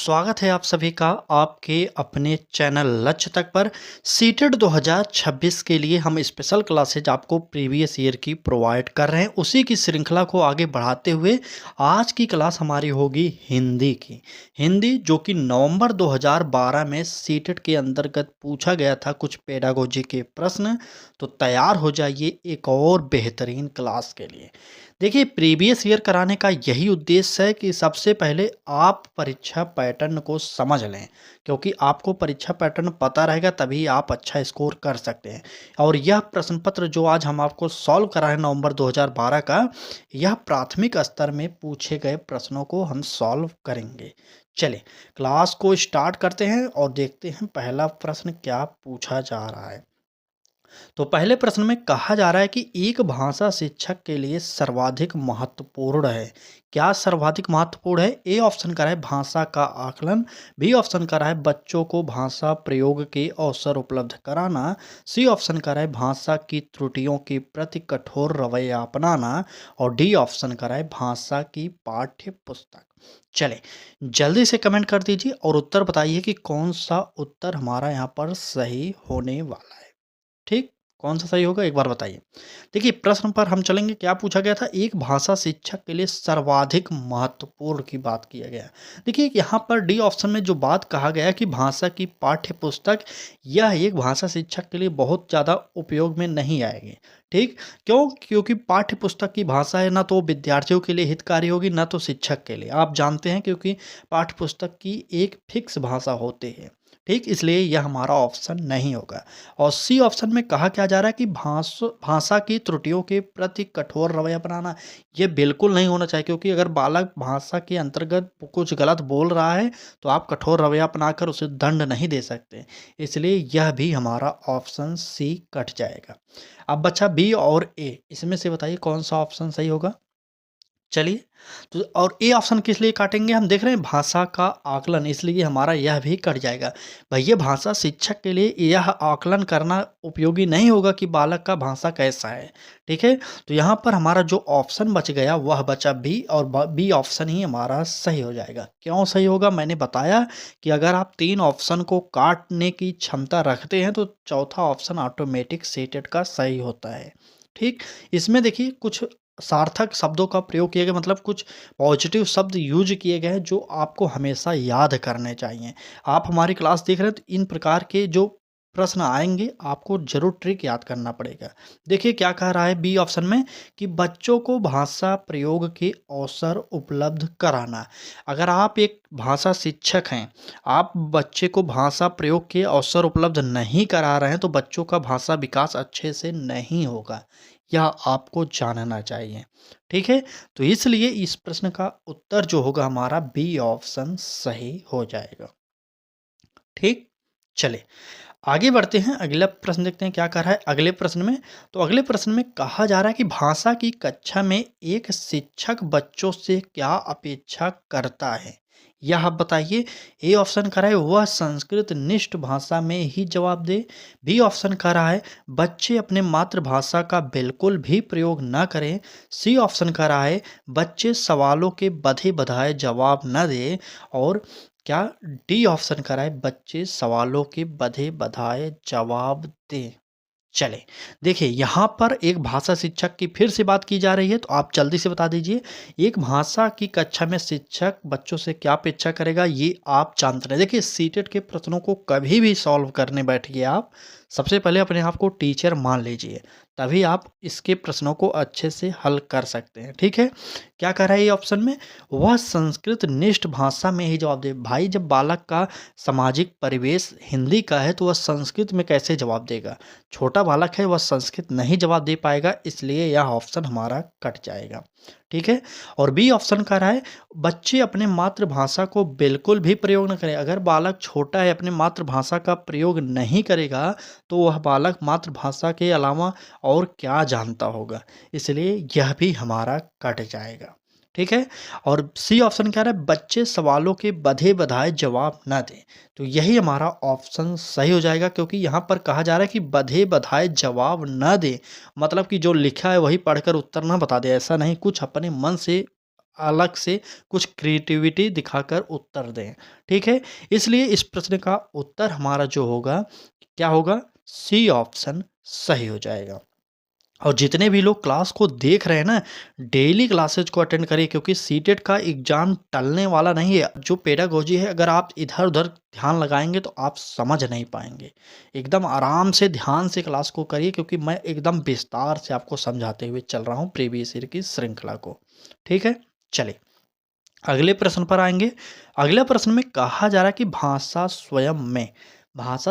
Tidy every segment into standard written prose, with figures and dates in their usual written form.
स्वागत है आप सभी का आपके अपने चैनल लक्ष्य तक पर। सीटेट 2026 के लिए हम स्पेशल क्लासेज आपको प्रीवियस ईयर की प्रोवाइड कर रहे हैं। उसी की श्रृंखला को आगे बढ़ाते हुए आज की क्लास हमारी होगी हिंदी की। हिंदी जो कि नवंबर 2012 में सीटेट के अंतर्गत पूछा गया था कुछ पेडागोजी के प्रश्न। तो तैयार हो जाइए एक और बेहतरीन क्लास के लिए। देखिए, प्रीवियस ईयर कराने का यही उद्देश्य है कि सबसे पहले आप परीक्षा पैटर्न को समझ लें, क्योंकि आपको परीक्षा पैटर्न पता रहेगा तभी आप अच्छा स्कोर कर सकते हैं। और यह प्रश्न पत्र जो आज हम आपको सॉल्व करा है नवंबर 2012 का, यह प्राथमिक स्तर में पूछे गए प्रश्नों को हम सॉल्व करेंगे। चलिए क्लास को स्टार्ट करते हैं और देखते हैं पहला प्रश्न क्या पूछा जा रहा है। तो पहले प्रश्न में कहा जा रहा है कि एक भाषा शिक्षक के लिए सर्वाधिक महत्वपूर्ण है। क्या सर्वाधिक महत्वपूर्ण है? ए ऑप्शन का है भाषा का आकलन, बी ऑप्शन का है बच्चों को भाषा प्रयोग के अवसर उपलब्ध कराना, सी ऑप्शन का है भाषा की त्रुटियों के प्रति कठोर रवैया अपनाना और डी ऑप्शन का है भाषा की पाठ्य पुस्तक। चले जल्दी से कमेंट कर दीजिए और उत्तर बताइए कि कौन सा उत्तर हमारा यहाँ पर सही होने वाला है। ठीक, कौन सा सही होगा एक बार बताइए। देखिए प्रश्न पर हम चलेंगे। क्या पूछा गया था? एक भाषा शिक्षक के लिए सर्वाधिक महत्वपूर्ण की बात किया गया। देखिए यहाँ पर डी ऑप्शन में जो बात कहा गया कि भाषा की पाठ्य पुस्तक, यह एक भाषा शिक्षक के लिए बहुत ज़्यादा उपयोग में नहीं आएगी। ठीक, क्यों? क्योंकि पाठ्य पुस्तक की भाषा है ना तो विद्यार्थियों के लिए हितकारी होगी ना तो शिक्षक के लिए, आप जानते हैं, क्योंकि पाठ्य पुस्तक की एक फिक्स भाषा होती है। ठीक, इसलिए यह हमारा ऑप्शन नहीं होगा। और सी ऑप्शन में कहा क्या जा रहा है कि भाषा की त्रुटियों के प्रति कठोर रवैया अपनाना, ये बिल्कुल नहीं होना चाहिए, क्योंकि अगर बालक भाषा के अंतर्गत कुछ गलत बोल रहा है तो आप कठोर रवैया अपनाकर उसे दंड नहीं दे सकते। इसलिए यह भी हमारा ऑप्शन सी कट जाएगा। अब बचा बी और ए, इसमें से बताइए कौन सा ऑप्शन सही होगा। चलिए, तो और ए ऑप्शन किस लिए काटेंगे? हम देख रहे हैं भाषा का आकलन, इसलिए हमारा यह भी कट जाएगा। भैया भाषा शिक्षक के लिए यह आकलन करना उपयोगी नहीं होगा कि बालक का भाषा कैसा है। ठीक है, तो यहाँ पर हमारा जो ऑप्शन बच गया वह बचा बी, और बी ऑप्शन ही हमारा सही हो जाएगा। क्यों सही होगा? मैंने बताया कि अगर आप 3 ऑप्शन को काटने की क्षमता रखते हैं तो चौथा ऑप्शन ऑटोमेटिक सीटेड का सही होता है। ठीक, इसमें देखिए कुछ सार्थक शब्दों का प्रयोग किया गया, मतलब कुछ पॉजिटिव शब्द यूज किए गए हैं जो आपको हमेशा याद करने चाहिए। आप हमारी क्लास देख रहे हैं तो इन प्रकार के जो प्रश्न आएंगे आपको जरूर ट्रिक याद करना पड़ेगा। देखिए क्या कह रहा है बी ऑप्शन में कि बच्चों को भाषा प्रयोग के अवसर उपलब्ध कराना। अगर आप एक भाषा शिक्षक हैं, आप बच्चे को भाषा प्रयोग के अवसर उपलब्ध नहीं करा रहे हैं तो बच्चों का भाषा विकास अच्छे से नहीं होगा, यह आपको जानना चाहिए। ठीक है, तो इसलिए इस प्रश्न का उत्तर जो होगा हमारा बी ऑप्शन सही हो जाएगा। ठीक, चले आगे बढ़ते हैं। अगला प्रश्न देखते हैं क्या कर रहा है अगले प्रश्न में। तो अगले प्रश्न में कहा जा रहा है कि भाषा की कक्षा में एक शिक्षक बच्चों से क्या अपेक्षा करता है, यह आप बताइए। ए ऑप्शन कर रहा है वह संस्कृत निष्ठ भाषा में ही जवाब दे, बी ऑप्शन कर रहा है बच्चे अपने मातृभाषा का बिल्कुल भी प्रयोग न करें, सी ऑप्शन कर रहा है बच्चे सवालों के बधे बधाए जवाब न दें, और क्या डी ऑप्शन करा है बच्चे सवालों के बधे बधाए जवाब दें। चले देखिए यहाँ पर एक भाषा शिक्षक की फिर से बात की जा रही है, तो आप जल्दी से बता दीजिए एक भाषा की कक्षा में शिक्षक बच्चों से क्या अपेक्षा करेगा, ये आप जानते हैं। देखिए सीटेट के प्रश्नों को कभी भी सॉल्व करने बैठिए आप, सबसे पहले अपने आप को टीचर मान लीजिए, तभी आप इसके प्रश्नों को अच्छे से हल कर सकते हैं। ठीक है, क्या कह रहा है ये ऑप्शन में वह संस्कृत निष्ठ भाषा में ही जवाब दे। भाई जब बालक का सामाजिक परिवेश हिंदी का है तो वह संस्कृत में कैसे जवाब देगा? छोटा बालक है वह संस्कृत नहीं जवाब दे पाएगा, इसलिए यह ऑप्शन हमारा कट जाएगा। ठीक है, और बी ऑप्शन कह रहा है बच्चे अपने मातृभाषा को बिल्कुल भी प्रयोग न करें। अगर बालक छोटा है अपने मातृभाषा का प्रयोग नहीं करेगा तो वह बालक मातृभाषा के अलावा और क्या जानता होगा, इसलिए यह भी हमारा कट जाएगा। ठीक है, और सी ऑप्शन कह रहा है बच्चे सवालों के बधे बधाए जवाब न दें, तो यही हमारा ऑप्शन सही हो जाएगा, क्योंकि यहाँ पर कहा जा रहा है कि बधे बधाए जवाब न दें, मतलब कि जो लिखा है वही पढ़कर उत्तर ना बता दे, ऐसा नहीं, कुछ अपने मन से अलग से कुछ क्रिएटिविटी दिखाकर उत्तर दें। ठीक है? इसलिए इस प्रश्न का उत्तर हमारा जो होगा, क्या होगा? सी ऑप्शन सही हो जाएगा। और जितने भी लोग क्लास को देख रहे हैं ना, डेली क्लासेज को अटेंड करिए, क्योंकि सीटेट का एग्ज़ाम टलने वाला नहीं है। जो पेडागोजी है, अगर आप इधर-उधर ध्यान लगाएँगे तो आप समझ नहीं पाएँगे। एकदम आराम से ध्यान से क्लास को करिए, क्योंकि मैं एकदम विस्तार से आपको समझाते हुए चल रहा हूँ प्रीवियस ईयर की श्रृंखला को। ठीक है? चलिए, अगले प्रश्न पर आएँगे। अगले प्रश्न में कहा जा रहा है कि भाषा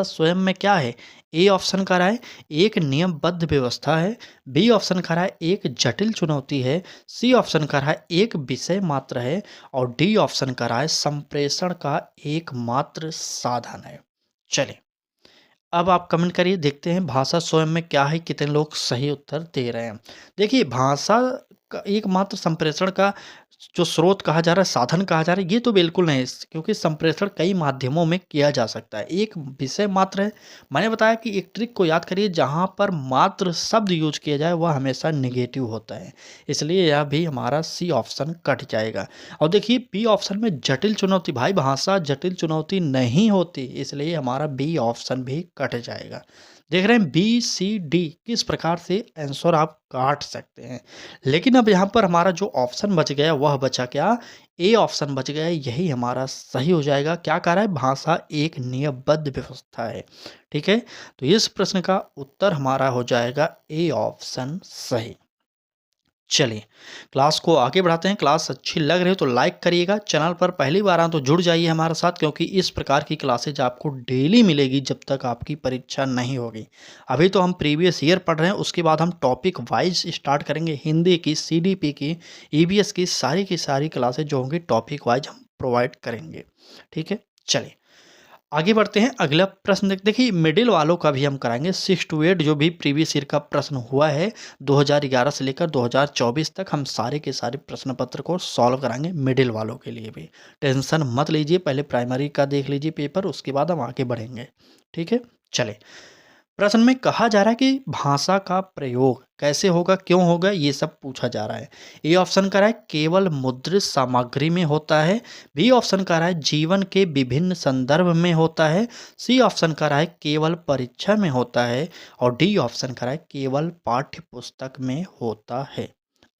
स्वयं में क्या है? ए ऑप्शन कह रहा है एक नियमबद्ध व्यवस्था है, बी ऑप्शन कह रहा है एक जटिल चुनौती है, सी ऑप्शन कह रहा है एक विषय मात्र है और डी ऑप्शन कह रहा है संप्रेषण का एकमात्र साधन है। चलिए, अब आप कमेंट करिए, देखते हैं भाषा स्वयं में क्या है, कितने लोग सही उत्तर दे रहे हैं। देखिए, भाषा का एकमात्र संप्रेषण का जो स्रोत कहा जा रहा है, साधन कहा जा रहा है, ये तो बिल्कुल नहीं है, क्योंकि संप्रेषण कई माध्यमों में किया जा सकता है। एक विषय मात्र है। मैंने बताया कि एक ट्रिक को याद करिए, जहाँ पर मात्र शब्द यूज़ किया जाए वह हमेशा नेगेटिव होता है। इसलिए यह भी हमारा सी ऑप्शन कट जाएगा। और देखिए, बी ऑप्शन में जटिल चुनौती, भाई भाषा जटिल चुनौती नहीं होती, इसलिए हमारा बी ऑप्शन भी कट जाएगा। देख रहे हैं बी, सी, डी किस प्रकार से आंसर आप काट सकते हैं। लेकिन अब यहाँ पर हमारा जो ऑप्शन बच गया वह बचा क्या? ए ऑप्शन बच गया, यही हमारा सही हो जाएगा। क्या कह रहा है? भाषा एक नियमबद्ध व्यवस्था है। ठीक है? तो इस प्रश्न का उत्तर हमारा हो जाएगा ए ऑप्शन सही। चलिए, क्लास को आगे बढ़ाते हैं। क्लास अच्छी लग रही हो तो लाइक करिएगा। चैनल पर पहली बार आएँ तो जुड़ जाइए हमारे साथ, क्योंकि इस प्रकार की क्लासेज आपको डेली मिलेगी जब तक आपकी परीक्षा नहीं होगी। अभी तो हम प्रीवियस ईयर पढ़ रहे हैं, उसके बाद हम टॉपिक वाइज़ स्टार्ट करेंगे। हिंदी की, सीडीपी की, ईवीएस की सारी क्लासेज जो होंगी टॉपिक वाइज़ हम प्रोवाइड करेंगे। ठीक है? चलिए, आगे बढ़ते हैं। अगला प्रश्न देखिए, मिडिल वालों का भी हम कराएंगे। 6 to 8 जो भी प्रीवियस ईयर का प्रश्न हुआ है 2011 से लेकर 2024 तक, हम सारे के सारे प्रश्न पत्र को सॉल्व कराएंगे मिडिल वालों के लिए भी। टेंशन मत लीजिए, पहले प्राइमरी का देख लीजिए पेपर, उसके बाद हम आगे बढ़ेंगे। ठीक है? चले, प्रश्न में कहा जा रहा है कि भाषा का प्रयोग कैसे होगा, क्यों होगा, ये सब पूछा जा रहा है। ए ऑप्शन कह रहा है केवल मुद्रित सामग्री में होता है, बी ऑप्शन कह रहा है जीवन के विभिन्न संदर्भ में होता है, सी ऑप्शन कह रहा है केवल परीक्षा में होता है और डी ऑप्शन कह रहा है केवल पाठ्य पुस्तक में होता है।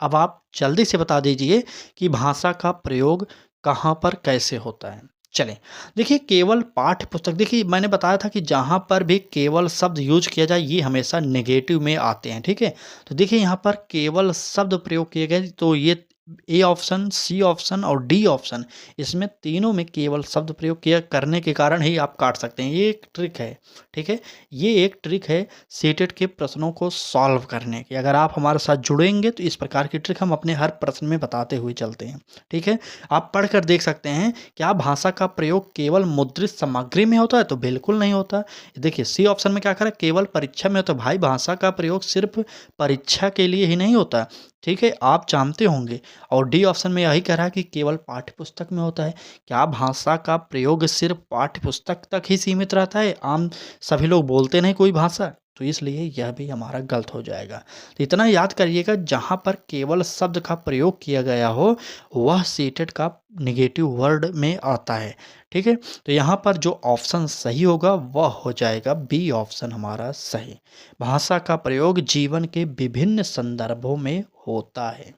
अब आप जल्दी से बता दीजिए कि भाषा का प्रयोग कहाँ पर कैसे होता है। चलें, देखिए, केवल पाठ्य पुस्तक, देखिए मैंने बताया था कि जहाँ पर भी केवल शब्द यूज किया जाए ये हमेशा नेगेटिव में आते हैं। ठीक है? तो देखिए, यहाँ पर केवल शब्द प्रयोग किए गए, तो ये ए ऑप्शन, सी ऑप्शन और डी ऑप्शन, इसमें तीनों में केवल शब्द प्रयोग किया करने के कारण ही आप काट सकते हैं। ये एक ट्रिक है। ठीक है? ये एक ट्रिक है सीटेट के प्रश्नों को सॉल्व करने की। अगर आप हमारे साथ जुड़ेंगे तो इस प्रकार की ट्रिक हम अपने हर प्रश्न में बताते हुए चलते हैं। ठीक है? आप पढ़कर देख सकते हैं, क्या भाषा का प्रयोग केवल मुद्रित सामग्री में होता है? तो बिल्कुल नहीं होता। देखिए, सी ऑप्शन में क्या करें, केवल परीक्षा में होता है। भाई, भाषा का प्रयोग सिर्फ परीक्षा के लिए ही नहीं होता। ठीक है? आप जानते होंगे। और डी ऑप्शन में यही कह रहा है कि केवल पाठ्य पुस्तक में होता है। क्या भाषा का प्रयोग सिर्फ पाठ्य पुस्तक तक ही सीमित रहता है? आम सभी लोग बोलते नहीं कोई भाषा, तो इसलिए यह भी हमारा गलत हो जाएगा। तो इतना याद करिएगा, जहाँ पर केवल शब्द का प्रयोग किया गया हो वह सीटेट का नेगेटिव वर्ड में आता है। ठीक है? तो यहाँ पर जो ऑप्शन सही होगा वह हो जाएगा बी ऑप्शन हमारा सही। भाषा का प्रयोग जीवन के विभिन्न संदर्भों में होता है।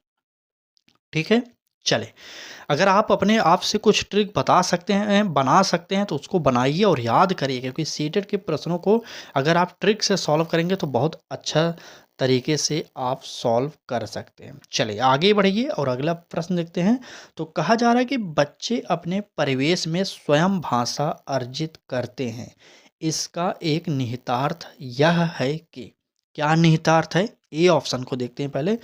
ठीक है? चले, अगर आप अपने आप से कुछ ट्रिक बता सकते हैं, बना सकते हैं, तो उसको बनाइए और याद करिए, क्योंकि सीटेट के प्रश्नों को अगर आप ट्रिक से सॉल्व करेंगे तो बहुत अच्छा तरीके से आप सॉल्व कर सकते हैं। चलिए, आगे बढ़िए और अगला प्रश्न देखते हैं। तो कहा जा रहा है कि बच्चे अपने परिवेश में स्वयं भाषा अर्जित करते हैं। इसका एक निहितार्थ यह है कि, क्या निहितार्थ है? ए ऑप्शन को देखते हैं पहले।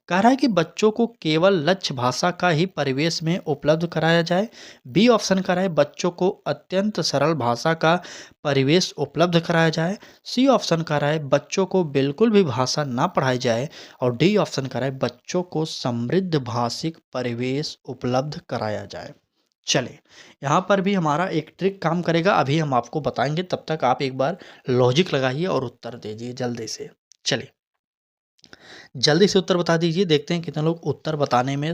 कह रहा है कि बच्चों को केवल लक्ष्य भाषा का ही परिवेश में उपलब्ध कराया जाए। बी ऑप्शन कह रहा है बच्चों को अत्यंत सरल भाषा का परिवेश उपलब्ध कराया जाए। सी ऑप्शन कह रहा है बच्चों को बिल्कुल भी भाषा ना पढ़ाई जाए और डी ऑप्शन कह रहा है बच्चों को समृद्ध भाषिक परिवेश उपलब्ध कराया जाए। चलिए, यहाँ पर भी हमारा एक ट्रिक काम करेगा, अभी हम आपको बताएंगे, तब तक आप एक बार लॉजिक लगाइए और उत्तर दीजिए जल्दी से। चलिए, जल्दी से उत्तर बता दीजिए, देखते हैं कितने लोग उत्तर बताने में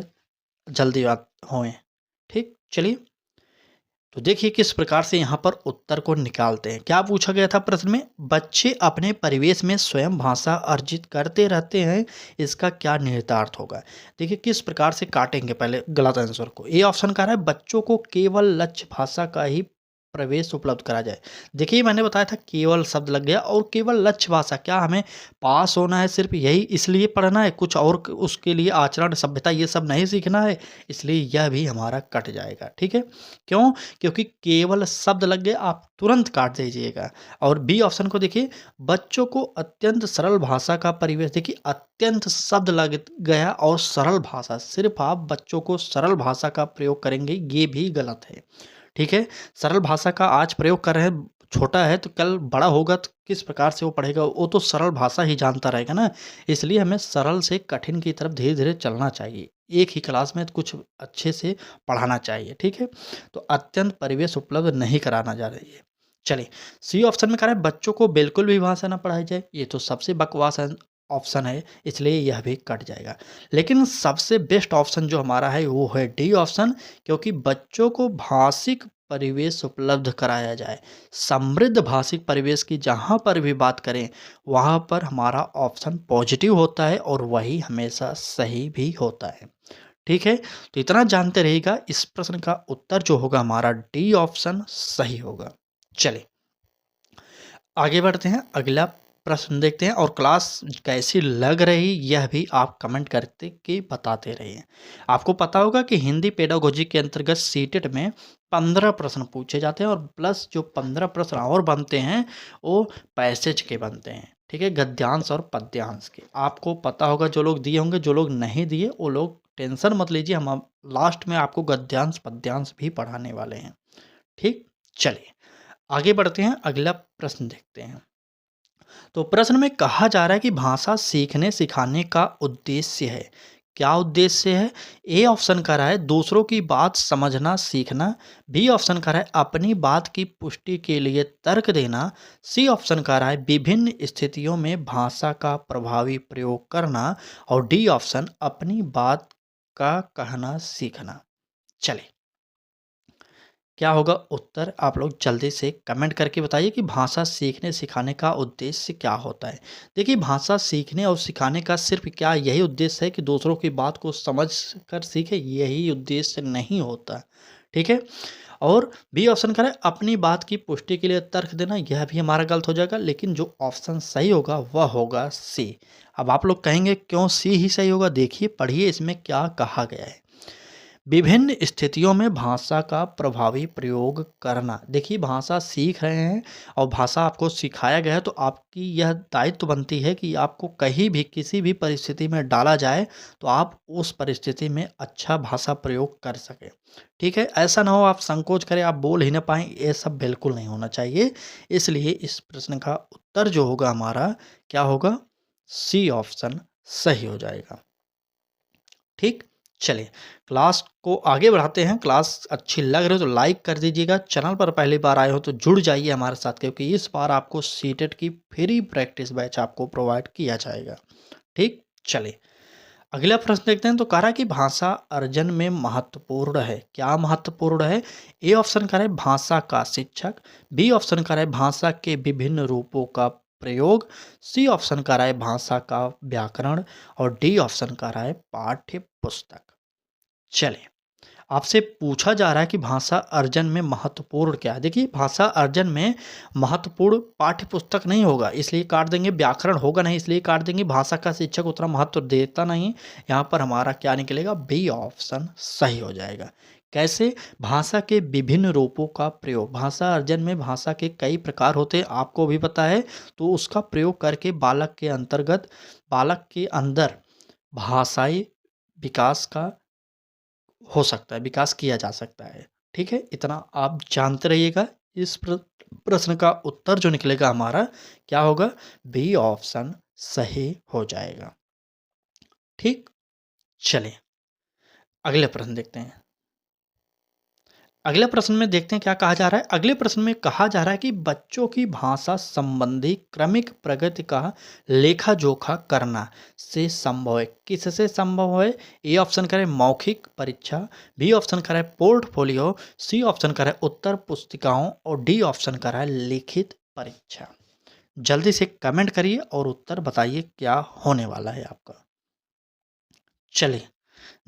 जल्दी बात होए। ठीक, चलिए। तो देखिए किस प्रकार से यहाँ पर उत्तर को निकालते हैं। क्या पूछा गया था प्रश्न में? बच्चे अपने परिवेश में स्वयं भाषा अर्जित करते रहते हैं, इसका क्या निहितार्थ होगा? देखिए किस प्रकार से काटेंगे पहले गलत आंसर को। ए ऑप्शन कह रहा है बच्चों को केवल लक्ष्य भाषा का ही प्रवेश उपलब्ध करा जाए। देखिए मैंने बताया था केवल शब्द लग गया, और केवल लक्ष्य भाषा क्या हमें पास होना है सिर्फ यही इसलिए पढ़ना है, कुछ और उसके लिए आचरण सभ्यता ये सब नहीं सीखना है, इसलिए यह भी हमारा कट जाएगा। ठीक है, क्यों? क्योंकि केवल शब्द लग गए, आप तुरंत काट दीजिएगा। और बी ऑप्शन को देखिए, बच्चों को अत्यंत सरल भाषा का परिवेश। देखिए अत्यंत शब्द लग गया और सरल भाषा, सिर्फ आप बच्चों को सरल भाषा का प्रयोग करेंगे, ये भी गलत है। ठीक है, सरल भाषा का आज प्रयोग कर रहे हैं, छोटा है तो कल बड़ा होगा तो किस प्रकार से वो पढ़ेगा, वो तो सरल भाषा ही जानता रहेगा ना। इसलिए हमें सरल से कठिन की तरफ धीरे धीरे चलना चाहिए, एक ही क्लास में कुछ अच्छे से पढ़ाना चाहिए। ठीक है, तो अत्यंत परिवेश उपलब्ध नहीं कराना जा रही है। चलिए, सी ऑप्शन में कह रहा है बच्चों को बिल्कुल भी भाषा ना पढ़ाई जाए, ये तो सबसे बकवास ऑप्शन है, इसलिए यह भी कट जाएगा। लेकिन सबसे बेस्ट ऑप्शन जो हमारा है वो है डी ऑप्शन, क्योंकि बच्चों को भाषिक परिवेश उपलब्ध कराया जाए। समृद्ध भाषिक परिवेश की जहाँ पर भी बात करें, वहाँ पर हमारा ऑप्शन पॉजिटिव होता है और वही हमेशा सही भी होता है। ठीक है, तो इतना जानते रहिएगा, इस प्रश्न का उत्तर जो होगा हमारा डी ऑप्शन सही होगा। चलिए आगे बढ़ते हैं, अगला प्रश्न देखते हैं, और क्लास कैसी लग रही यह भी आप कमेंट करते के बताते रहिए। आपको पता होगा कि हिंदी पेडागोजी के अंतर्गत सीटेट में 15 प्रश्न पूछे जाते हैं, और प्लस जो 15 प्रश्न और बनते हैं वो पैसेज के बनते हैं। ठीक है, गद्यांश और पद्यांश के। आपको पता होगा, जो लोग दिए होंगे, जो लोग नहीं दिए वो लोग टेंशन मत लीजिए, हम लास्ट में आपको गद्यांश पद्यांश भी पढ़ाने वाले हैं। ठीक, चलिए आगे बढ़ते हैं, अगला प्रश्न देखते हैं। तो प्रश्न में कहा जा रहा है कि भाषा सीखने सिखाने का उद्देश्य है। क्या उद्देश्य है? ए ऑप्शन कह रहा है दूसरों की बात समझना सीखना। बी ऑप्शन कह रहा है अपनी बात की पुष्टि के लिए तर्क देना। सी ऑप्शन कह रहा है विभिन्न स्थितियों में भाषा का प्रभावी प्रयोग करना। और डी ऑप्शन अपनी बात का कहना सीखना। चलिए क्या होगा उत्तर, आप लोग जल्दी से कमेंट करके बताइए कि भाषा सीखने सिखाने का उद्देश्य क्या होता है। देखिए भाषा सीखने और सिखाने का सिर्फ क्या यही उद्देश्य है कि दूसरों की बात को समझ कर सीखे, यही उद्देश्य नहीं होता। ठीक है, और बी ऑप्शन करें अपनी बात की पुष्टि के लिए तर्क देना, यह भी हमारा गलत हो जाएगा, लेकिन जो ऑप्शन सही होगा वह होगा सी। अब आप लोग कहेंगे क्यों सी ही सही होगा, देखिए पढ़िए इसमें क्या कहा गया है। विभिन्न स्थितियों में भाषा का प्रभावी प्रयोग करना। देखिए भाषा सीख रहे हैं और भाषा आपको सिखाया गया है, तो आपकी यह दायित्व बनती है कि आपको कहीं भी किसी भी परिस्थिति में डाला जाए तो आप उस परिस्थिति में अच्छा भाषा प्रयोग कर सकें। ठीक है, ऐसा ना हो आप संकोच करें, आप बोल ही ना पाएँ, ये सब बिल्कुल नहीं होना चाहिए। इसलिए इस प्रश्न का उत्तर जो होगा हमारा क्या होगा, सी ऑप्शन सही हो जाएगा। ठीक, चलिए क्लास को आगे बढ़ाते हैं। क्लास अच्छी लग रही हो तो लाइक कर दीजिएगा, चैनल पर पहली बार आए हो तो जुड़ जाइए हमारे साथ, क्योंकि इस बार आपको सीटेट की फ्री प्रैक्टिस बैच आपको प्रोवाइड किया जाएगा। ठीक, चलिए अगला प्रश्न देखते हैं। तो कह रहा है कि भाषा अर्जन में महत्वपूर्ण है। क्या महत्वपूर्ण है? ए ऑप्शन कह रहा है भाषा का शिक्षक। बी ऑप्शन कह रहा है भाषा के विभिन्न रूपों का प्रयोग। सी ऑप्शन कह रहा है भाषा का व्याकरण। और डी ऑप्शन कह रहा है पाठ्य पुस्तक। चलिए आपसे पूछा जा रहा है कि भाषा अर्जन में महत्वपूर्ण क्या है। देखिए भाषा अर्जन में महत्वपूर्ण पाठ्य पुस्तक नहीं होगा, इसलिए काट देंगे। व्याकरण होगा नहीं, इसलिए काट देंगे। भाषा का शिक्षक उतना महत्व देता नहीं, यहाँ पर हमारा क्या निकलेगा, बी ऑप्शन सही हो जाएगा। कैसे? भाषा के विभिन्न रूपों का प्रयोग। भाषा अर्जन में भाषा के कई प्रकार होते हैं, आपको भी पता है, तो उसका प्रयोग करके बालक के अंतर्गत, बालक के अंदर भाषाई विकास का हो सकता है, विकास किया जा सकता है। ठीक है, इतना आप जानते रहिएगा। इस प्रश्न का उत्तर जो निकलेगा हमारा क्या होगा, बी ऑप्शन सही हो जाएगा। ठीक, चलिए अगले प्रश्न देखते हैं। अगले प्रश्न में देखते हैं क्या कहा जा रहा है। अगले प्रश्न में कहा जा रहा है कि बच्चों की भाषा संबंधी क्रमिक प्रगति का लेखा जोखा करना से संभव है। किससे संभव है? ए ऑप्शन करें मौखिक परीक्षा, बी ऑप्शन करें पोर्टफोलियो, सी ऑप्शन करें उत्तर पुस्तिकाओं और डी ऑप्शन करें लिखित परीक्षा। जल्दी से कमेंट करिए और उत्तर बताइए क्या होने वाला है आपका। चलिए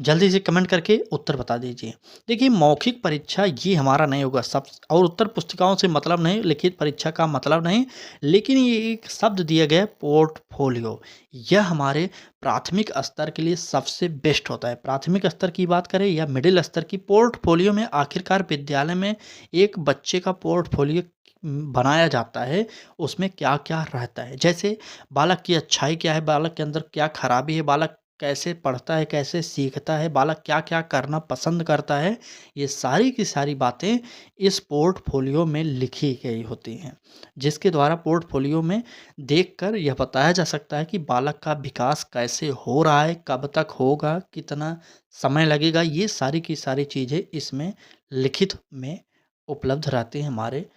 जल्दी से कमेंट करके उत्तर बता दीजिए। देखिए मौखिक परीक्षा ये हमारा नहीं होगा सब, और उत्तर पुस्तिकाओं से मतलब नहीं, लिखित परीक्षा का मतलब नहीं, लेकिन ये एक शब्द दिया गया है पोर्टफोलियो। यह हमारे प्राथमिक स्तर के लिए सबसे बेस्ट होता है। प्राथमिक स्तर की बात करें या मिडिल स्तर की, पोर्टफोलियो में आखिरकार विद्यालय में एक बच्चे का पोर्टफोलियो बनाया जाता है। उसमें क्या क्या रहता है, जैसे बालक की अच्छाई क्या है, बालक के अंदर क्या खराबी है, बालक कैसे पढ़ता है, कैसे सीखता है, बालक क्या-क्या करना पसंद करता है, ये सारी की सारी बातें इस पोर्टफोलियो में लिखी गई होती हैं। जिसके द्वारा पोर्टफोलियो में देखकर यह बताया जा सकता है कि बालक का विकास कैसे हो रहा है, कब तक होगा, कितना समय लगेगा, ये सारी की सारी चीज़ें इसमें लिखित में उपलब्ध रहती हैं हमारे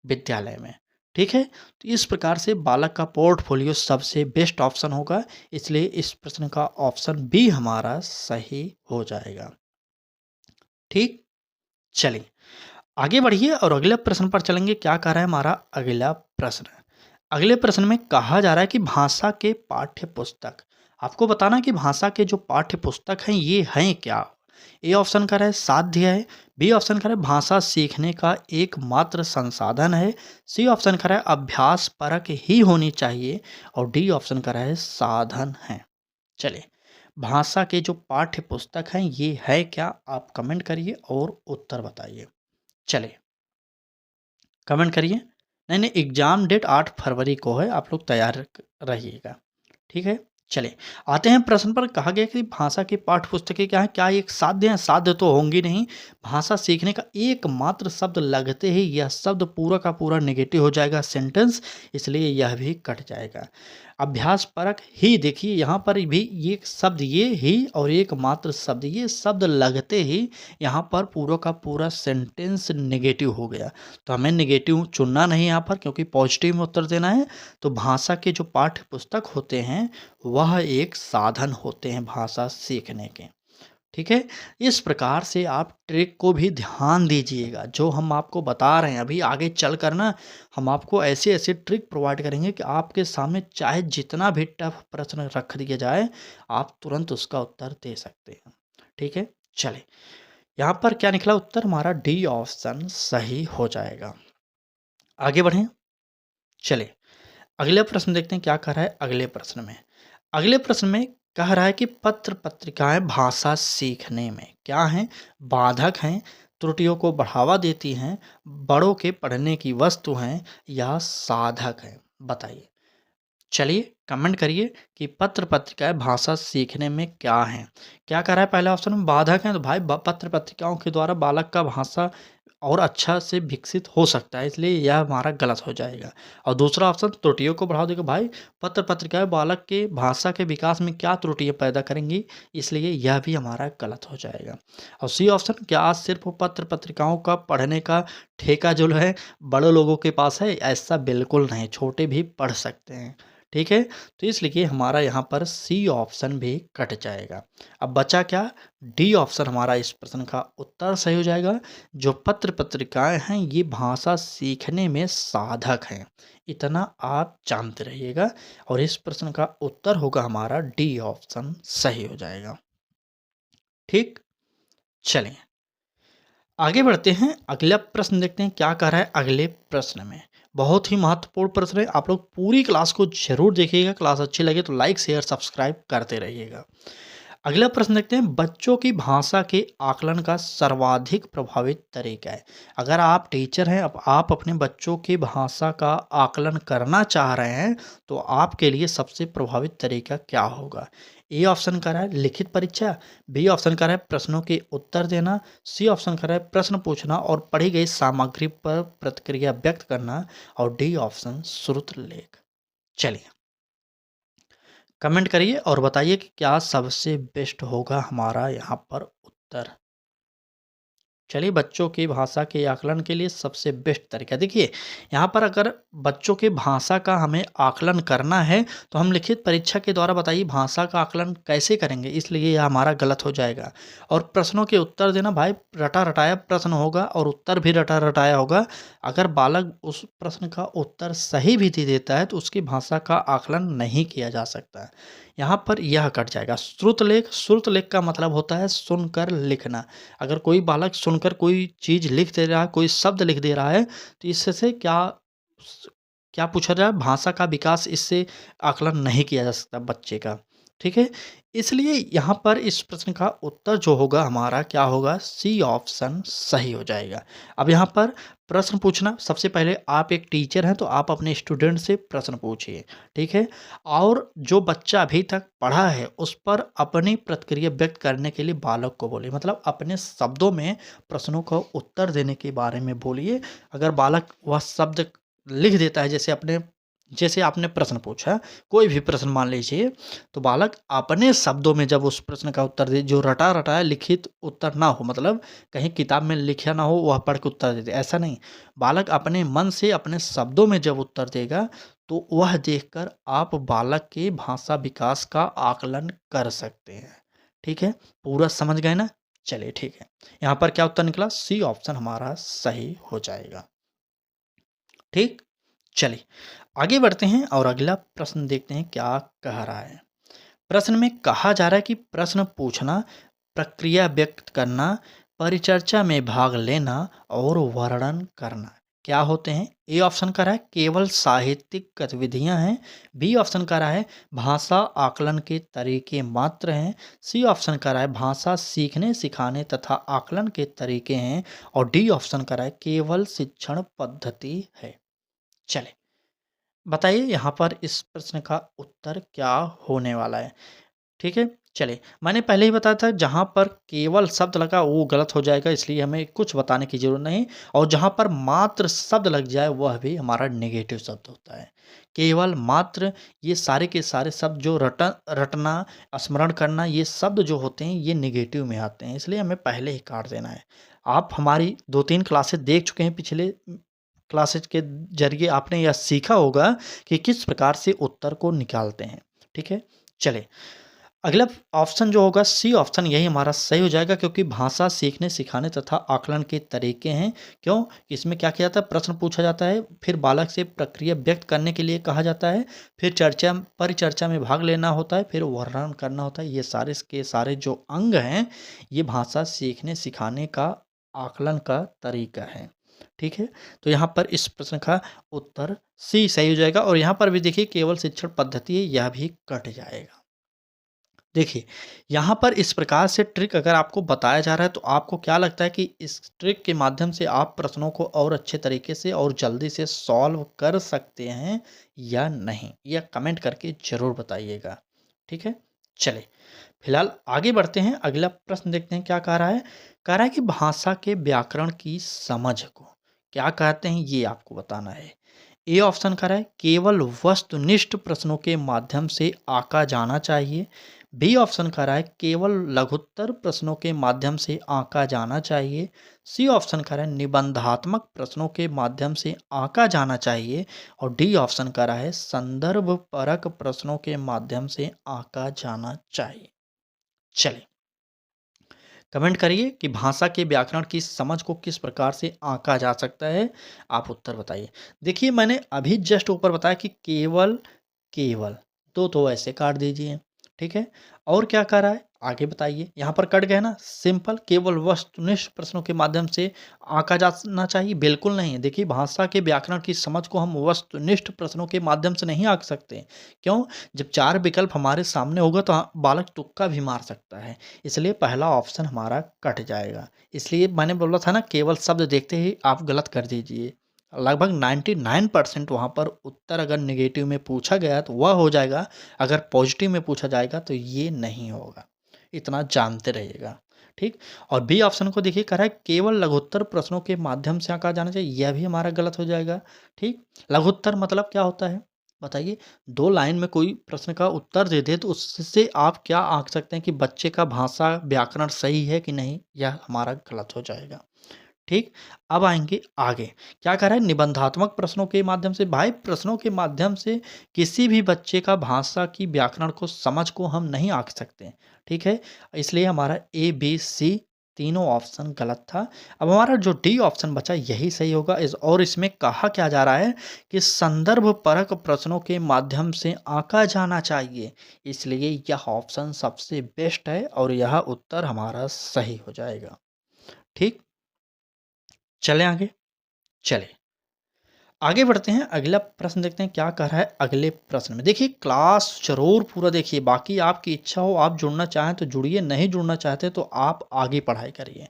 विद्यालय में। ठीक है? तो इस प्रकार से बालक का पोर्टफोलियो सबसे बेस्ट ऑप्शन होगा, इसलिए इस प्रश्न का ऑप्शन बी हमारा सही हो जाएगा। ठीक? चलिए, आगे बढ़िए और अगले प्रश्न पर चलेंगे। क्या कह रहा है हमारा अगला प्रश्न? अगले प्रश्न में कहा जा रहा है कि भाषा के पाठ्य पुस्तक, आपको बताना है कि भाषा के जो पाठ्य पुस्तक हैं ये हैं क्या? ए ऑप्शन का है साध्य है, बी ऑप्शन का है भाषा सीखने का एकमात्र संसाधन है, सी ऑप्शन का है अभ्यास परक ही होनी चाहिए और डी ऑप्शन का है साधन है। चलिए, भाषा के जो पाठ्य पुस्तक हैं ये है क्या? आप कमेंट करिए और उत्तर बताइए। चलिए, कमेंट करिए। नहीं, एग्ज़ाम डेट 8 फरवरी को है, आप लोग तैयार रहिएगा। ठीक है? चलिए, आते हैं प्रश्न पर। कहा गया कि भाषा की पाठ्य पुस्तकें क्या हैं? क्या ये एक साध्य हैं? साध्य तो होंगी नहीं। भाषा सीखने का एकमात्र शब्द लगते ही यह शब्द पूरा का पूरा नेगेटिव हो जाएगा सेंटेंस, इसलिए यह भी कट जाएगा। अभ्यास परक ही, देखिए यहाँ पर भी ये शब्द ये ही और एकमात्र शब्द, ये शब्द लगते ही यहाँ पर पूरा का पूरा सेंटेंस नेगेटिव हो गया। तो हमें नेगेटिव चुनना नहीं यहाँ पर, क्योंकि पॉजिटिव में उत्तर देना है। तो भाषा के जो पाठ्य पुस्तक होते हैं वह एक साधन होते हैं भाषा सीखने के। ठीक है? इस प्रकार से आप ट्रिक को भी ध्यान दीजिएगा, जो हम आपको बता रहे हैं। अभी आगे चलकर ना हम आपको ऐसे-ऐसे ट्रिक प्रोवाइड करेंगे कि आपके सामने चाहे जितना भी टफ प्रश्न रख दिया जाए, आप तुरंत उसका उत्तर दे सकते हैं। ठीक है? चलिए, यहाँ पर क्या निकला उत्तर? हमारा डी ऑप्शन सही हो जाएगा। आगे बढ़ें? चलिए, अगले प्रश्न देखते हैं क्या कह रहा है अगले प्रश्न में। अगले प्रश्न में कह रहा है कि पत्र-पत्रिकाएँ भाषा सीखने में क्या हैं? बाधक हैं, त्रुटियों को बढ़ावा देती हैं, बड़ों के पढ़ने की वस्तु हैं या साधक हैं? बताइए। चलिए, कमेंट करिए कि पत्र-पत्रिकाएँ भाषा सीखने में क्या हैं? क्या कह रहा है पहले ऑप्शन में? बाधक हैं, तो भाई ब पत्र-पत्रिकाओं के द्वारा बालक का भाषा और अच्छा से विकसित हो सकता है, इसलिए यह हमारा गलत हो जाएगा। और दूसरा ऑप्शन त्रुटियों को बढ़ावा देगा, भाई पत्र-पत्रिकाएँ बालक के भाषा के विकास में क्या त्रुटियाँ पैदा करेंगी, इसलिए यह भी हमारा गलत हो जाएगा। और सी ऑप्शन, क्या आज सिर्फ़ पत्र-पत्रिकाओं का पढ़ने का ठेका जो है बड़े लोगों के पास है? ऐसा बिल्कुल नहीं, छोटे भी पढ़ सकते हैं। ठीक है? तो इसलिए हमारा यहाँ पर सी ऑप्शन भी कट जाएगा। अब बचा क्या? डी ऑप्शन हमारा इस प्रश्न का उत्तर सही हो जाएगा। जो पत्र-पत्रिकाएँ हैं ये भाषा सीखने में साधक हैं। इतना आप जानते रहिएगा और इस प्रश्न का उत्तर होगा हमारा डी ऑप्शन सही हो जाएगा। ठीक? चलिए, आगे बढ़ते हैं। अगला प्रश्न देखते हैं क्या कह रहा है अगले प्रश्न में। बहुत ही महत्वपूर्ण प्रश्न है, आप लोग पूरी क्लास को ज़रूर देखिएगा। क्लास अच्छी लगे तो लाइक, शेयर, सब्सक्राइब करते रहिएगा। अगला प्रश्न देखते हैं, बच्चों की भाषा के आकलन का सर्वाधिक प्रभावित तरीका है। अगर आप टीचर हैं, अब आप अपने बच्चों की भाषा का आकलन करना चाह रहे हैं, तो आपके लिए सबसे प्रभावित तरीका क्या होगा? ए ऑप्शन कर रहा है लिखित परीक्षा, बी ऑप्शन कर रहा है प्रश्नों के उत्तर देना, सी ऑप्शन कर रहा है प्रश्न पूछना और पढ़ी गई सामग्री पर प्रतिक्रिया व्यक्त करना और डी ऑप्शन श्रुत लेख। चलिए, कमेंट करिए और बताइए कि क्या सबसे बेस्ट होगा हमारा यहाँ पर उत्तर। चलिए, बच्चों की भाषा के आकलन के लिए सबसे बेस्ट तरीका देखिए, यहाँ पर अगर बच्चों की भाषा का हमें आकलन करना है, तो हम लिखित परीक्षा के द्वारा बताइए भाषा का आकलन कैसे करेंगे, इसलिए यह हमारा गलत हो जाएगा। और प्रश्नों के उत्तर देना भाई रटा-रटाया प्रश्न होगा और उत्तर भी रटा-रटाया होगा। अगर बालक उस प्रश्न का उत्तर सही भी दे देता है, तो उसकी भाषा का आकलन नहीं किया जा सकता। यहाँ पर यह कट जाएगा। श्रुतलेख का मतलब होता है सुनकर लिखना। अगर कोई बालक सुनकर कोई चीज़ लिख दे रहा है, कोई शब्द लिख दे रहा है, तो इससे क्या पूछा जाए, भाषा का विकास इससे आकलन नहीं किया जा सकता बच्चे का, ठीक है? इसलिए यहाँ पर इस प्रश्न का उत्तर जो होगा हमारा क्या होगा, सी ऑप्शन सही हो जाएगा। अब यहाँ पर प्रश्न पूछना, सबसे पहले आप एक टीचर हैं तो आप अपने स्टूडेंट से प्रश्न पूछिए, ठीक है? और जो बच्चा अभी तक पढ़ा है उस पर अपनी प्रतिक्रिया व्यक्त करने के लिए बालक को बोलिए, मतलब अपने शब्दों में प्रश्नों का उत्तर देने के बारे में बोलिए। अगर बालक वह शब्द लिख देता है, जैसे आपने प्रश्न पूछा, कोई भी प्रश्न मान लीजिए, तो बालक अपने शब्दों में जब उस प्रश्न का उत्तर दे, जो रटा-रटाया लिखित उत्तर ना हो, मतलब कहीं किताब में लिखा ना हो, वह पढ़ के उत्तर दे दे, ऐसा नहीं। बालक अपने मन से अपने शब्दों में जब उत्तर देगा, तो वह देखकर आप बालक के भाषा विकास का आकलन कर सकते हैं। ठीक है? पूरा समझ गए ना? चलिए ठीक है। यहाँ पर क्या उत्तर निकला? सी ऑप्शन हमारा सही हो जाएगा। ठीक? चलिए, आगे बढ़ते हैं और अगला प्रश्न देखते हैं क्या कह रहा है। प्रश्न में कहा जा रहा है कि प्रश्न पूछना, प्रक्रिया व्यक्त करना, परिचर्चा में भाग लेना और वर्णन करना क्या होते हैं? ए ऑप्शन कह रहा है केवल साहित्यिक गतिविधियां हैं। बी ऑप्शन कह रहा है भाषा आकलन के तरीके मात्र हैं। सी ऑप्शन कह रहा है भाषा सीखने सिखाने तथा आकलन के तरीके हैं। और डी ऑप्शन कह रहा है केवल शिक्षण पद्धति है। चले, बताइए यहाँ पर इस प्रश्न का उत्तर क्या होने वाला है? ठीक है? चलिए, मैंने पहले ही बताया था जहाँ पर केवल शब्द लगा वो गलत हो जाएगा, इसलिए हमें कुछ बताने की ज़रूरत नहीं। और जहाँ पर मात्र शब्द लग जाए वह भी हमारा नेगेटिव शब्द होता है। केवल, मात्र, ये सारे के सारे शब्द जो रटना, स्मरण करना, ये शब्द जो होते हैं ये नेगेटिव में आते हैं, इसलिए हमें पहले ही काट देना है। आप हमारी 2-3 क्लासेस देख चुके हैं, पिछले क्लासेस के ज़रिए आपने यह सीखा होगा कि किस प्रकार से उत्तर को निकालते हैं। ठीक है? चलिए, अगला ऑप्शन जो होगा सी ऑप्शन यही हमारा सही हो जाएगा, क्योंकि भाषा सीखने सिखाने तथा आकलन के तरीके हैं। क्यों? इसमें क्या किया जाता है, प्रश्न पूछा जाता है, फिर बालक से प्रक्रिया व्यक्त करने के लिए कहा जाता है, फिर परिचर्चा में भाग लेना होता है, फिर वर्णन करना होता है। ये सारे के सारे जो अंग हैं, ये भाषा सीखने सिखाने का आकलन का तरीका है। ठीक है? तो यहाँ पर इस प्रश्न का उत्तर सी सही हो जाएगा। और यहाँ पर भी देखिए केवल शिक्षण पद्धति है, यह भी कट जाएगा। देखिए, यहाँ पर इस प्रकार से ट्रिक अगर आपको बताया जा रहा है, तो आपको क्या लगता है कि इस ट्रिक के माध्यम से आप प्रश्नों को और अच्छे तरीके से और जल्दी से सॉल्व कर सकते हैं या नहीं? यह कमेंट करके ज़रूर बताइएगा। ठीक है? चलिए, फिलहाल आगे बढ़ते हैं, अगला प्रश्न देखते हैं क्या कह रहा है। कह रहा है कि भाषा के व्याकरण की समझ को क्या कहते हैं, ये आपको बताना है। ए ऑप्शन कह रहा है केवल वस्तुनिष्ठ प्रश्नों के माध्यम से आंका जाना चाहिए। बी ऑप्शन कह रहा है केवल लघुत्तर प्रश्नों के माध्यम से आंका जाना चाहिए। सी ऑप्शन कह रहा है निबंधात्मक प्रश्नों के माध्यम से आंका जाना चाहिए। और डी ऑप्शन कह रहा है संदर्भ परक प्रश्नों के माध्यम से आंका जाना चाहिए। चलिए, कमेंट करिए कि भाषा के व्याकरण की समझ को किस प्रकार से आंका जा सकता है। आप उत्तर बताइए। देखिए, मैंने अभी जस्ट ऊपर बताया कि केवल, केवल तो ऐसे काट दीजिए। ठीक है? और क्या कह रहा है आगे बताइए। यहाँ पर कट गए ना, सिंपल, केवल वस्तुनिष्ठ प्रश्नों के माध्यम से आंका जाना चाहिए, बिल्कुल नहीं। देखिए, भाषा के व्याकरण की समझ को हम वस्तुनिष्ठ प्रश्नों के माध्यम से नहीं आंक सकते। क्यों? जब 4 विकल्प हमारे सामने होगा तो बालक तुक्का भी मार सकता है, इसलिए पहला ऑप्शन हमारा कट जाएगा। इसलिए मैंने बोला था ना, केवल शब्द देखते ही आप गलत कर दीजिए। लगभग 99% वहाँ पर उत्तर अगर नेगेटिव में पूछा गया तो वह हो जाएगा, अगर पॉजिटिव में पूछा जाएगा तो ये नहीं होगा। इतना जानते रहिएगा। ठीक? और बी ऑप्शन को देखिए, कह रहा है केवल लघुत्तर प्रश्नों के माध्यम से आंका जाना चाहिए, यह भी हमारा गलत हो जाएगा। ठीक? लघुत्तर मतलब क्या होता है? बताइए। 2 लाइन में कोई प्रश्न का उत्तर दे दे तो उससे आप क्या आंक सकते हैं कि बच्चे का भाषा व्याकरण सही है कि नहीं? यह हमारा गलत हो जाएगा। ठीक, अब आएँगे आगे। क्या कह रहा है निबंधात्मक प्रश्नों के माध्यम से भाई प्रश्नों के माध्यम से किसी भी बच्चे का भाषा की व्याकरण को समझ को हम नहीं आँक सकते। ठीक है? इसलिए हमारा ए, बी, सी तीनों ऑप्शन गलत था। अब हमारा जो डी ऑप्शन बचा यही सही होगा और इसमें कहा क्या जा रहा है कि संदर्भ परक प्रश्नों के माध्यम से आँका जाना चाहिए। इसलिए यह ऑप्शन सबसे बेस्ट है और यह उत्तर हमारा सही हो जाएगा। ठीक? चलें आगे? चलिए, आगे बढ़ते हैं, अगला प्रश्न देखते हैं क्या कह रहा है अगले प्रश्न में। देखिए क्लास ज़रूर पूरा देखिए, बाकी आपकी इच्छा हो आप जुड़ना चाहें तो जुड़िए, नहीं जुड़ना चाहते तो आप आगे पढ़ाई करिए।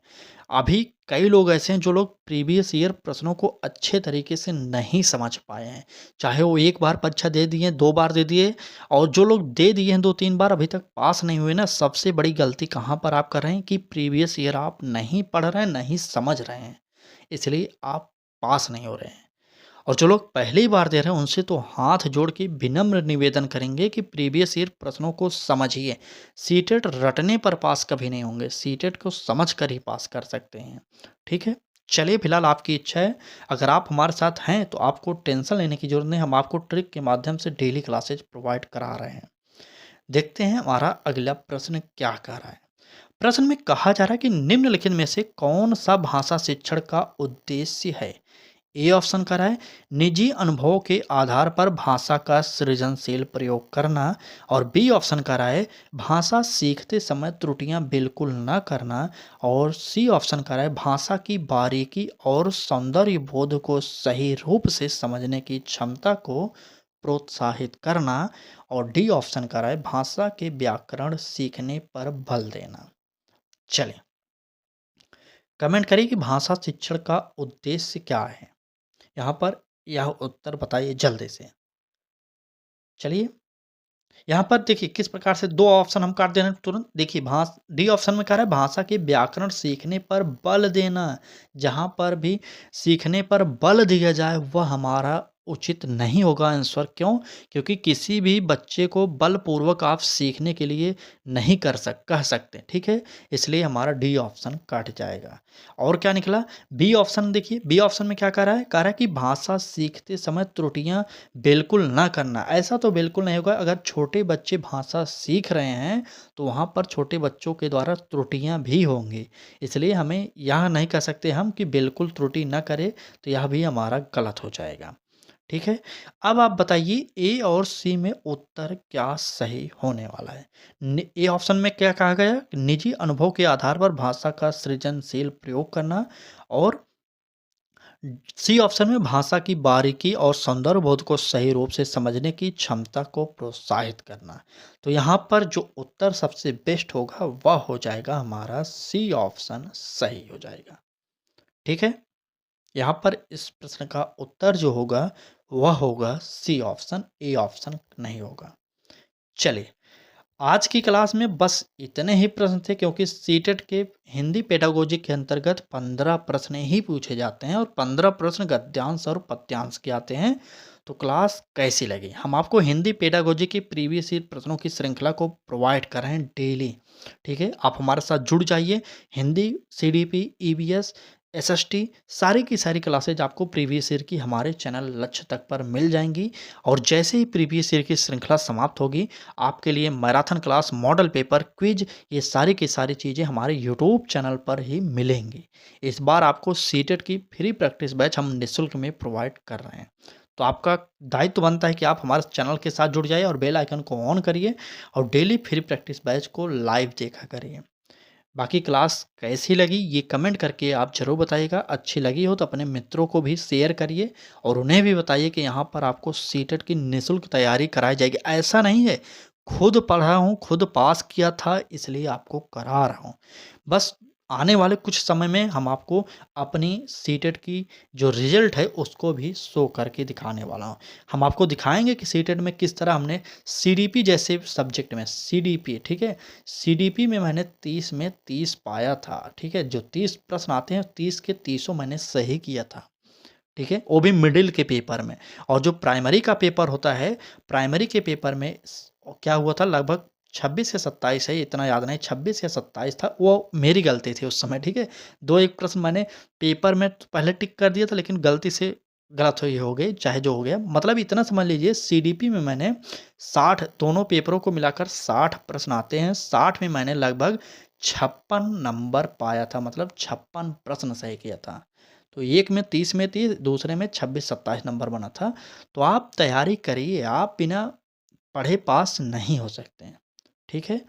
अभी कई लोग ऐसे हैं जो लोग प्रीवियस ईयर प्रश्नों को अच्छे तरीके से नहीं समझ पाए हैं। चाहे वो 1 बार परीक्षा दे दिए, 2 बार दे दिए और जो लोग दे दिए हैं 2-3 बार अभी तक पास नहीं हुए ना, सबसे बड़ी गलती कहाँ पर आप कर रहे हैं कि प्रीवियस ईयर आप नहीं पढ़ रहे हैं, नहीं समझ रहे हैं। इसलिए आप पास नहीं हो रहे हैं। और जो लोग पहली बार दे रहे हैं उनसे तो हाथ जोड़ के विनम्र निवेदन करेंगे कि प्रीवियस ईयर प्रश्नों को समझिए। सीटेट रटने पर पास कभी नहीं होंगे, सीटेट को समझ कर ही पास कर सकते हैं। ठीक है? चलिए फिलहाल आपकी इच्छा है, अगर आप हमारे साथ हैं तो आपको टेंशन लेने की ज़रूरत नहीं, हम आपको ट्रिक के माध्यम से डेली क्लासेज प्रोवाइड करा रहे हैं। देखते हैं हमारा अगला प्रश्न क्या कह रहा है। प्रश्न में कहा जा रहा है कि निम्नलिखित में से कौन सा भाषा शिक्षण का उद्देश्य है? ए ऑप्शन कह रहा है निजी अनुभवों के आधार पर भाषा का सृजनशील प्रयोग करना और बी ऑप्शन कह रहा है भाषा सीखते समय त्रुटियां बिल्कुल न करना और सी ऑप्शन कह रहा है भाषा की बारीकी और सौंदर्य बोध को सही रूप से समझने की क्षमता को प्रोत्साहित करना और डी ऑप्शन कह रहा है भाषा के व्याकरण सीखने पर बल देना। चलिए कमेंट करिए कि भाषा शिक्षण का उद्देश्य क्या है। यहाँ पर यह उत्तर बताइए जल्दी से। चलिए, यहाँ पर देखिए किस प्रकार से 2 ऑप्शन हम काट दे रहे हैं तुरंत। देखिए डी ऑप्शन में कह रहा है भाषा के व्याकरण सीखने पर बल देना। जहाँ पर भी सीखने पर बल दिया जाए वह हमारा उचित नहीं होगा आंसर। क्यों? क्योंकि किसी भी बच्चे को बलपूर्वक आप सीखने के लिए नहीं कह सकते। ठीक है? इसलिए हमारा डी ऑप्शन कट जाएगा। और क्या निकला? बी ऑप्शन देखिए, बी ऑप्शन में क्या कह रहा है? कह रहा है कि भाषा सीखते समय त्रुटियाँ बिल्कुल ना करना। ऐसा तो बिल्कुल नहीं होगा, अगर छोटे बच्चे भाषा सीख रहे हैं तो वहाँ पर छोटे बच्चों के द्वारा त्रुटियाँ भी होंगी। इसलिए हमें यह नहीं कह सकते हम कि बिल्कुल त्रुटि ना करें, तो यह भी हमारा गलत हो जाएगा। ठीक है? अब आप बताइए ए और सी में उत्तर क्या सही होने वाला है? ए ऑप्शन में क्या कहा गया? निजी अनुभव के आधार पर भाषा का सृजनशील प्रयोग करना और सी ऑप्शन में भाषा की बारीकी और सौंदर्य बोध को सही रूप से समझने की क्षमता को प्रोत्साहित करना। तो यहाँ पर जो उत्तर सबसे बेस्ट होगा वह हो जाएगा हमारा सी ऑप्शन सही हो जाएगा। ठीक है? यहाँ पर इस प्रश्न का उत्तर जो होगा वह होगा सी ऑप्शन, ए ऑप्शन नहीं होगा। चलिए आज की क्लास में बस इतने ही प्रश्न थे क्योंकि सीटेट के हिंदी पेडागोजी के अंतर्गत 15 प्रश्न ही पूछे जाते हैं और 15 प्रश्न गद्यांश और पद्यांश के आते हैं। तो क्लास कैसी लगी? हम आपको हिंदी पेडागोजी के प्रीवियस ईयर प्रश्नों की श्रृंखला को प्रोवाइड कर रहे हैं डेली। ठीक है? आप हमारे साथ जुड़ जाइए। हिंदी, सीडीपी, ईवीएस, एसएसटी सारी की सारी क्लासेज आपको प्रीवियस ईयर की हमारे चैनल लक्ष्य तक पर मिल जाएंगी। और जैसे ही प्रीवियस ईयर की श्रृंखला समाप्त होगी आपके लिए marathon class, model paper, quiz ये सारी की सारी चीज़ें हमारे यूट्यूब चैनल पर ही मिलेंगी। इस बार आपको सीटेट की फ्री प्रैक्टिस बैच हम निःशुल्क में प्रोवाइड कर रहे हैं। तो आपका दायित्व बनता है कि आप हमारे चैनल के साथ जुड़ जाइए और बेल आइकन को ऑन करिए और डेली फ्री प्रैक्टिस बैच को लाइव देखा करिए। बाकी क्लास कैसी लगी ये कमेंट करके आप ज़रूर बताइएगा। अच्छी लगी हो तो अपने मित्रों को भी शेयर करिए और उन्हें भी बताइए कि यहाँ पर आपको सीटेट की निःशुल्क तैयारी कराई जाएगी। ऐसा नहीं है खुद पढ़ा हूँ, खुद पास किया था इसलिए आपको करा रहा हूँ। बस आने वाले कुछ समय में हम आपको अपनी सीटेट की जो रिज़ल्ट है उसको भी शो करके दिखाने वाला हूँ। हम आपको दिखाएँगे कि सीटेट में किस तरह हमने सीडीपी जैसे सब्जेक्ट में सीडीपी, ठीक है? सीडीपी में मैंने 30 में 30 पाया था, ठीक है? जो 30 प्रश्न आते हैं 30 के 30 मैंने सही किया था। ठीक है? वो भी मिडिल के पेपर में। और जो प्राइमरी का पेपर होता है, प्राइमरी के पेपर में क्या हुआ था लगभग 26 या 27 है, इतना याद नहीं, 26 या 27 था, वो मेरी गलती थी उस समय, ठीक है? 2-1 प्रश्न मैंने पेपर में तो पहले टिक कर दिया था, लेकिन गलती से गलत हुई हो गई, चाहे जो हो गया। मतलब इतना समझ लीजिए सीडीपी में मैंने 60 दोनों पेपरों को मिलाकर 60 प्रश्न आते हैं, 60 में मैंने लगभग 56 नंबर पाया था, मतलब 56 प्रश्न सही किया था। तो एक में 30 में 30, दूसरे में 26-27 नंबर बना था। तो आप तैयारी करिए, आप बिना पढ़े पास नहीं हो सकते हैं, ठीक है?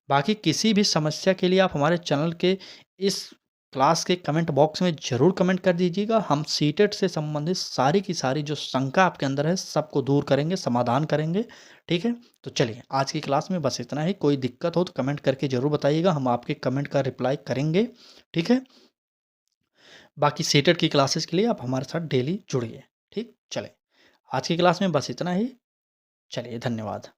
बाकी किसी भी समस्या के लिए आप हमारे चैनल के इस क्लास के कमेंट बॉक्स में ज़रूर कमेंट कर दीजिएगा। हम सीटेट से संबंधित सारी की सारी जो शंका आपके अंदर है, सबको दूर करेंगे, समाधान करेंगे, ठीक है? तो चलिए, आज की क्लास में बस इतना ही। कोई दिक्कत हो तो कमेंट करके ज़रूर बताइएगा, हम आपके कमेंट का रिप्लाई करेंगे, ठीक है? बाकी सीटेट की क्लासेस के लिए आप हमारे साथ डेली जुड़िए, ठीक? चलिए, आज की क्लास में बस इतना ही। चलिए, धन्यवाद।